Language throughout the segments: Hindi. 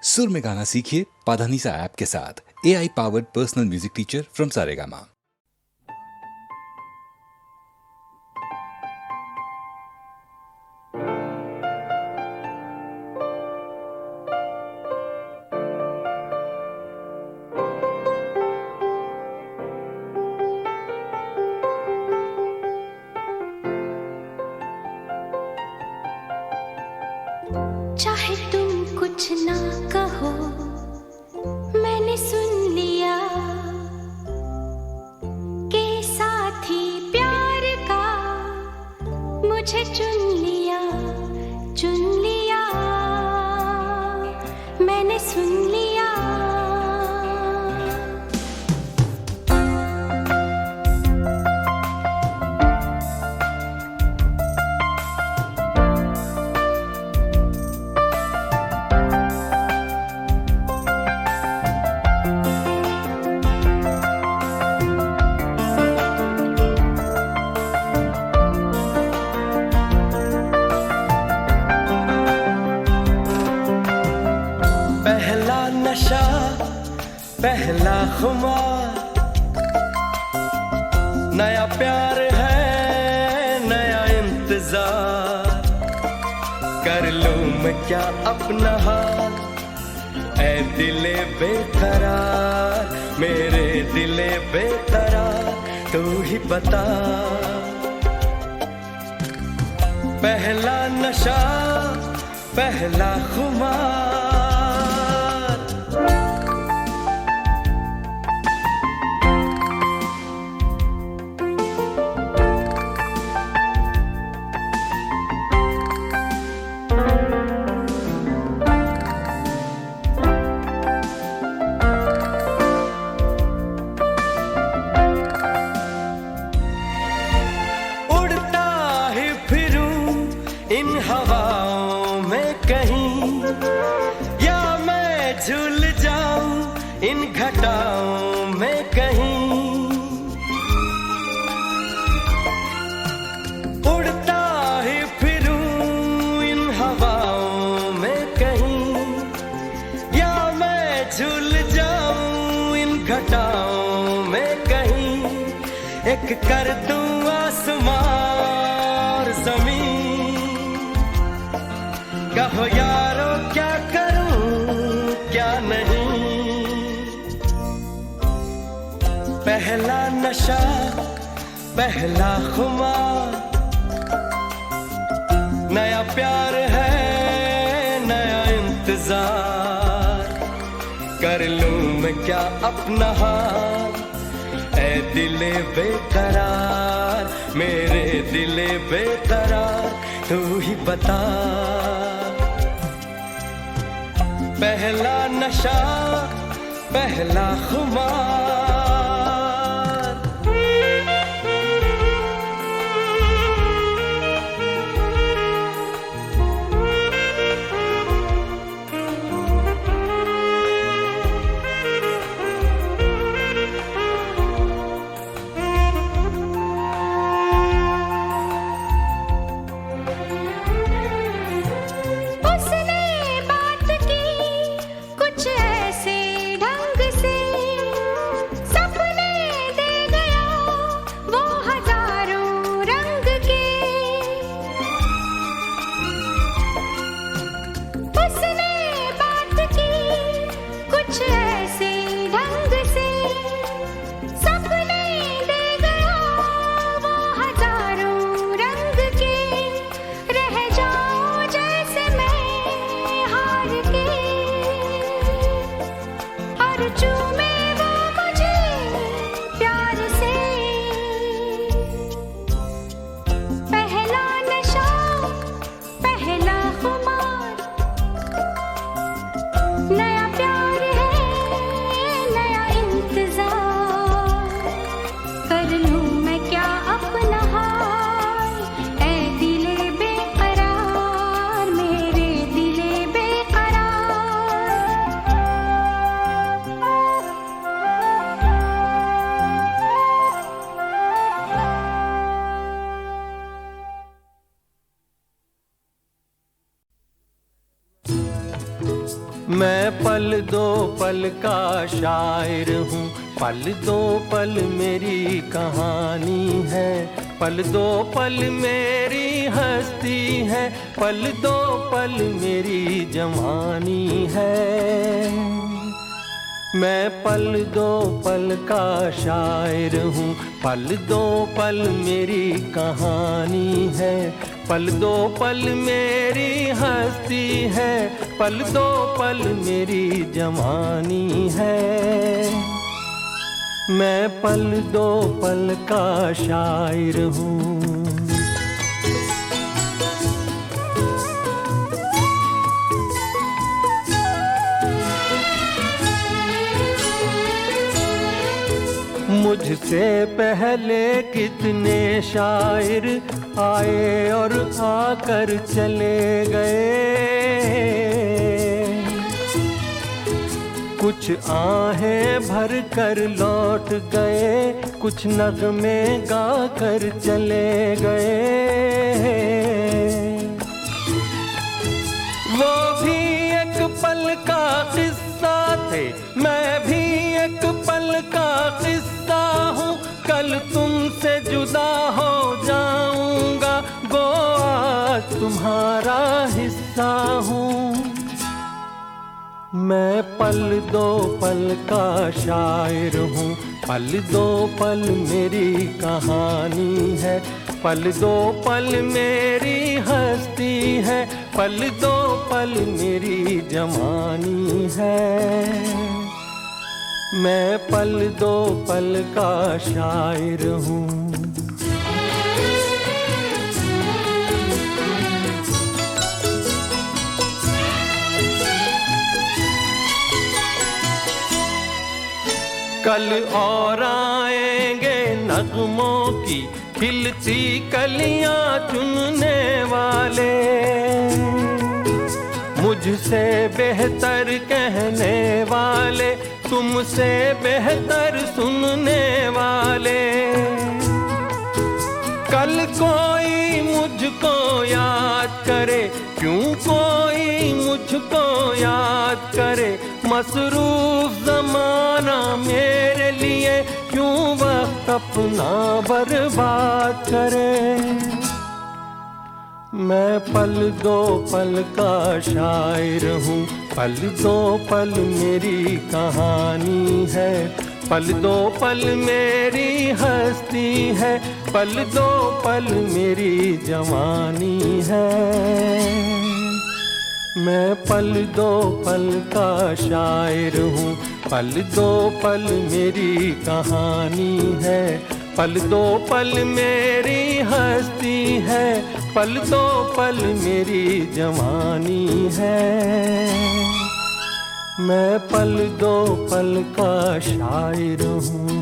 सुर में गाना सीखिए पाधानीसा ऐप के साथ। AI powered personal music teacher from Saregama. चाहे तुम कुछ ना कहो, मैंने सुन लिया के साथी प्यार का मुझे चुन लिया, मैंने सुन लिया। नशा पहला खुमार, नया प्यार है नया इंतजार, कर लूं मैं क्या अपना हाल, ऐ दिले बेकरार, मेरे दिले बेकरार, तू ही बता। पहला नशा पहला खुमार, इन हवाओं में कहीं, या मैं झूल जाऊं इन घटाओं में कहीं, उड़ता ही फिरूं इन हवाओं में कहीं, या मैं झूल जाऊं इन घटाओं में कहीं, एक कर दूं आसमां और ज़मीन, कहो यारो क्या करूं क्या नहीं। पहला नशा पहला खुमार, नया प्यार है नया इंतजार, कर लूं मैं क्या अपना हाल, ऐ दिले बेकरार, मेरे दिले बेकरार, तू ही बता। पहला नशा पहला खुमार, मैं पल दो पल का शायर हूँ, पल दो पल मेरी कहानी है, पल दो पल मेरी हस्ती है, पल दो पल मेरी जवानी है। मैं पल दो पल का शायर हूँ, पल दो पल मेरी कहानी है, पल दो पल मेरी हस्ती है, पल दो पल मेरी जवानी है। मैं पल दो पल का शायर हूँ। मुझसे पहले कितने शायर आए और आकर चले गए, कुछ आहें भर कर लौट गए, कुछ नगमे गा कर चले गए। वो भी एक पल का किस्सा थे, मैं भी एक पल का किस्सा हूँ, कल तुमसे जुदा हो जाऊंगा, गो आज तुम्हारा हिस्सा हूँ। मैं पल दो पल का शायर हूँ, पल दो पल मेरी कहानी है, पल दो पल मेरी हस्ती है, पल दो पल मेरी जवानी है। मैं पल दो पल का शायर हूँ। कल और आएंगे नगमों की खिलती कलियां चुनने वाले, मुझसे बेहतर कहने वाले, तुमसे बेहतर सुनने वाले। कल कोई मुझको याद करे, क्यों कोई मुझको याद करे, मसरूफ ज़माना मेरे लिए क्यों वक्त अपना बर्बाद करे। मैं पल दो पल का शायर हूँ, पल दो पल मेरी कहानी है, पल दो पल मेरी हस्ती है, पल दो पल मेरी जवानी है। मैं पल दो पल का शायर हूँ, पल दो पल मेरी कहानी है, पल दो पल मेरी हस्ती है, पल दो पल मेरी जवानी है। मैं पल दो पल का शायर हूँ।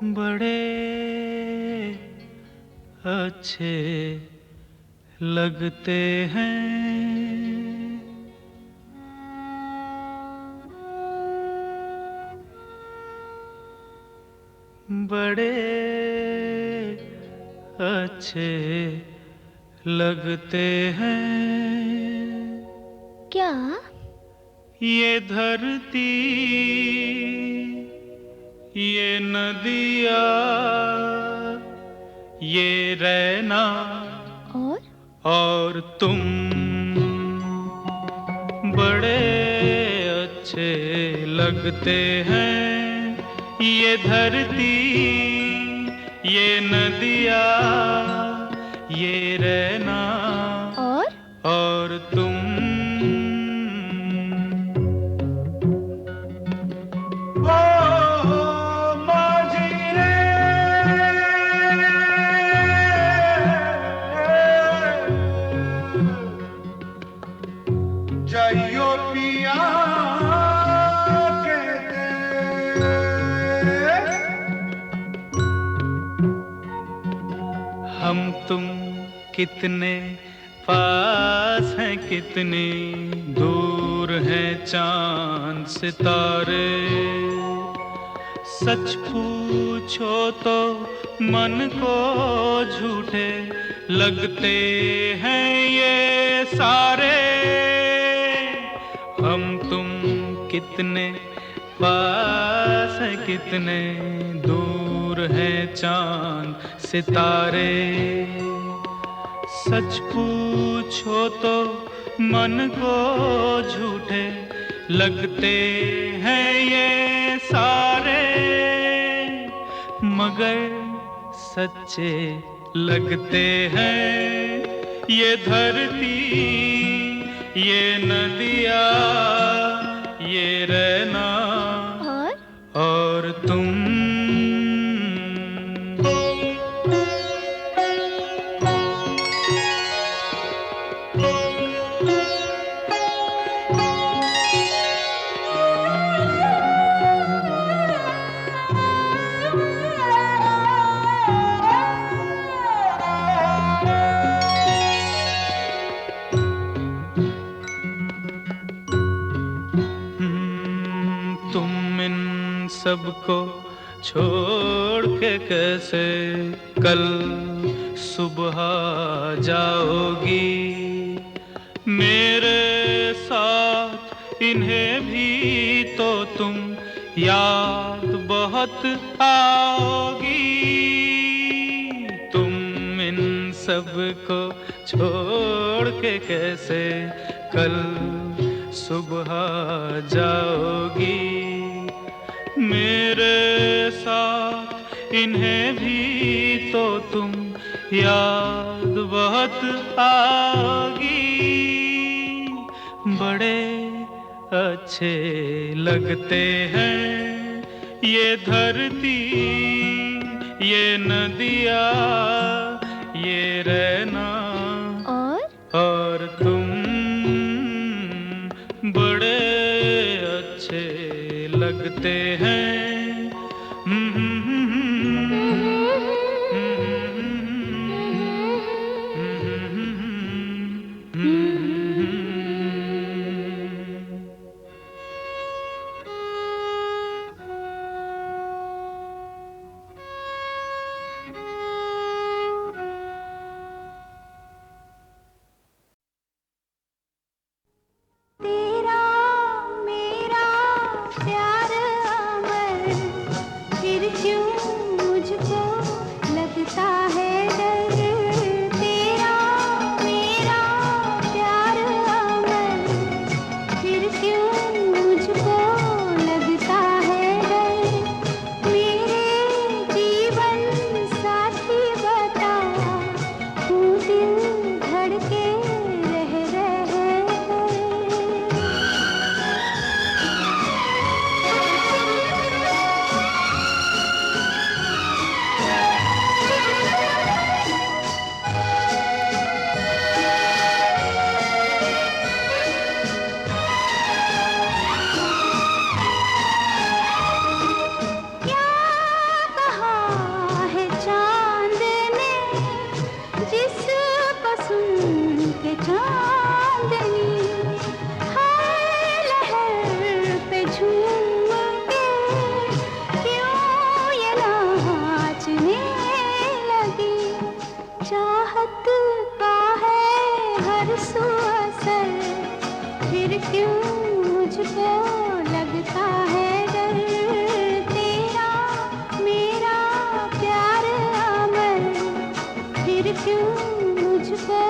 बड़े अच्छे लगते हैं बड़े अच्छे लगते हैं। क्या? ये धरती, ये नदियाँ, ये रहना और तुम बड़े अच्छे लगते हैं। ये धरती, ये नदियाँ, ये रहना और तुम। जाइयो पिया कहते, हम तुम कितने पास हैं, कितनी दूर हैं चांद सितारे। सच पूछो तो मन को झूठे लगते हैं ये सारे। हम तुम कितने पास हैं, कितने दूर हैं चांद सितारे। सच पूछो तो मन को झूठे लगते हैं ये सारे, मगर सच्चे लगते हैं ये धरती, ये नदियाँ, ये रहना और तुम। तुम इन सबको छोड़ के कैसे कल सुबह जाओगी। मेरे साथ इन्हें भी तो तुम याद बहुत आओगी। तुम इन सबको छोड़ के कैसे कल सुबह जाओगी। मेरे साथ इन्हें भी तो तुम याद बहुत आओगी। बड़े अच्छे लगते हैं ये धरती, ये नदियाँ, ये रहना और तुम बड़े अच्छे लगते हैं। फिर क्यों मुझको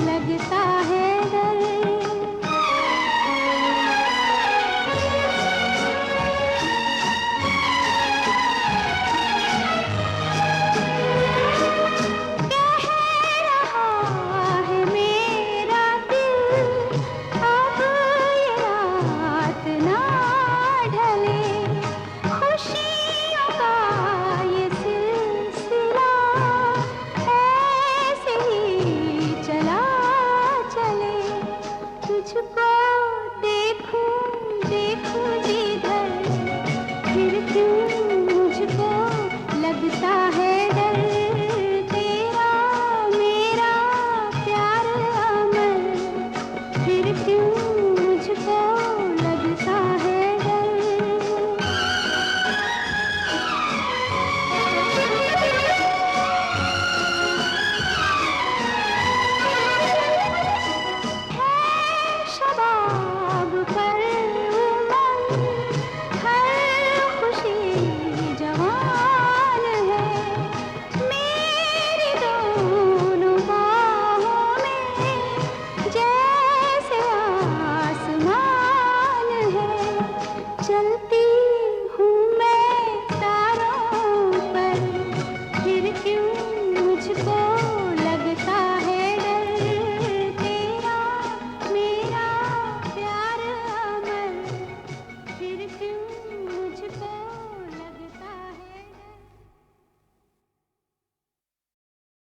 लगता है डर।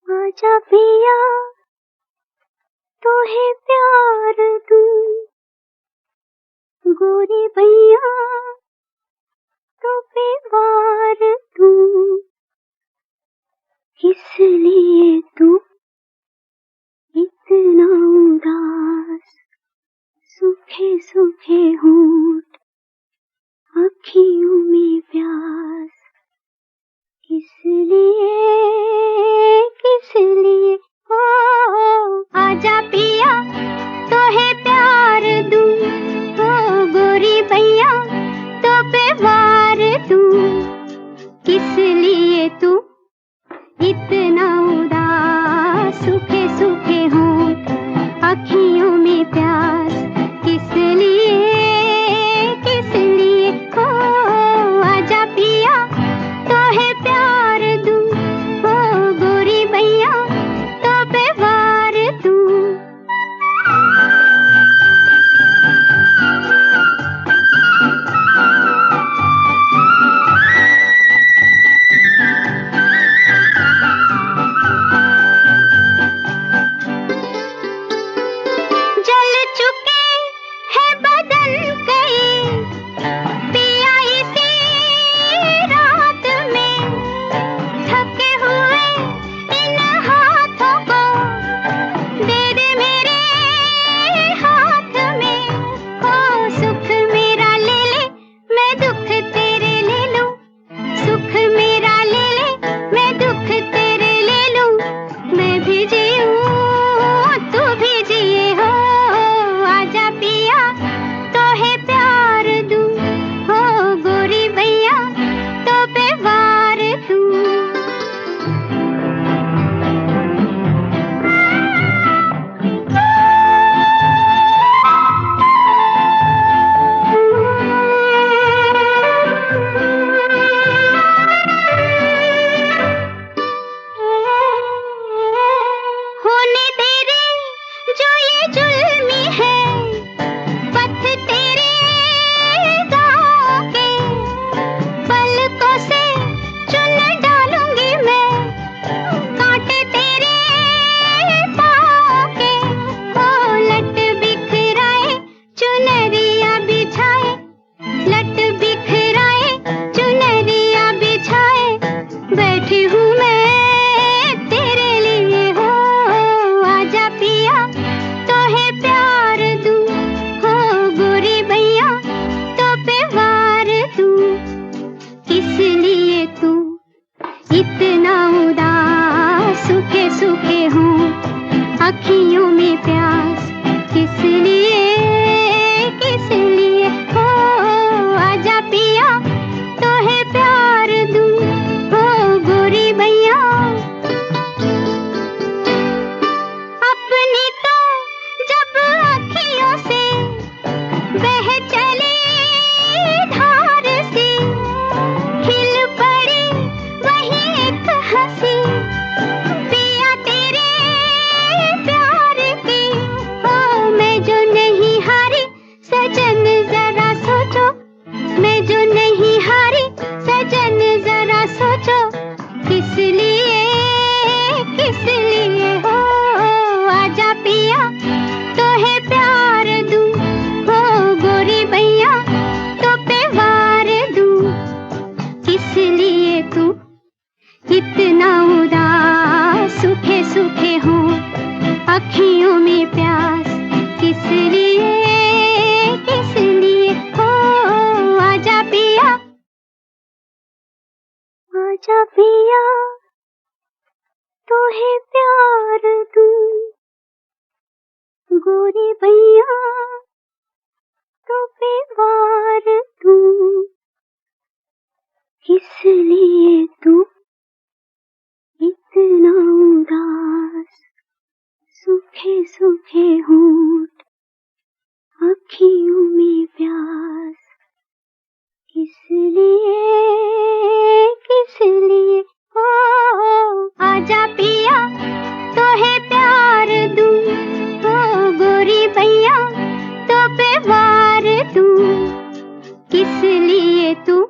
आजा पिया तोहे प्यार दूं, गोरी भैया तो पे वार दूं। किस लिए तू इतना उदास, सूखे सूखे होंठ आँखियों में प्यास। किस लिए हो आजा पिया तोहे प्यार दूं, हो गोरी भैया तो पे वार दूं। किस लिए तू इतना उदास, सूखे सूखे होंठ आँखियों में प्यास। किस लिए हो आजा पिया तोहे प्यार दूं, हो गोरी भैया तो पे वार दूं। जल चुके हैं बदन कई पिया इसी रात में, थके हुए इन हाथों को दे दे मेरे हाथ में। हो सुख मेरा ले ले मैं दुख तेरे ले लूं, सुख मेरा ले ले मैं दुख तेरे ले लूं। मैं भी जीऊं तू भी जिए, हो आजा पिया तोहे प्यार दूं, हो गोरी भैया तो पे वार दूं। होने तेरे जो ये जुल्मी है पथ तेरे गाँव के, पलकों से चुन डालूंगी मैं कांटे तेरे पाँव के। हो लट बिखराए चुनरिया बिछाए, लट बिखराए चुनरिया बिछाए, बैठी हूँ मैं तेरे लिए। हो आजा पिया तोहे प्यार दूं, हो गोरी भैया तो पे वार दूं। किस लिए तू इतना उदास, सूखे सूखे हों आँखियों में प्यास। किस लिए हो आजा पिया तोहे प्यार दूं, हो गोरी भैया। है प्यार दूं गोरी भैया तो पे वार दूं किस लिए तू इतना उदास सूखे सूखे होंठ अखियों में प्यास किस लिए ओ आजा पिया तो है प्यार दूं ओ गोरी भैया तो पे वार दूं किस लिए तू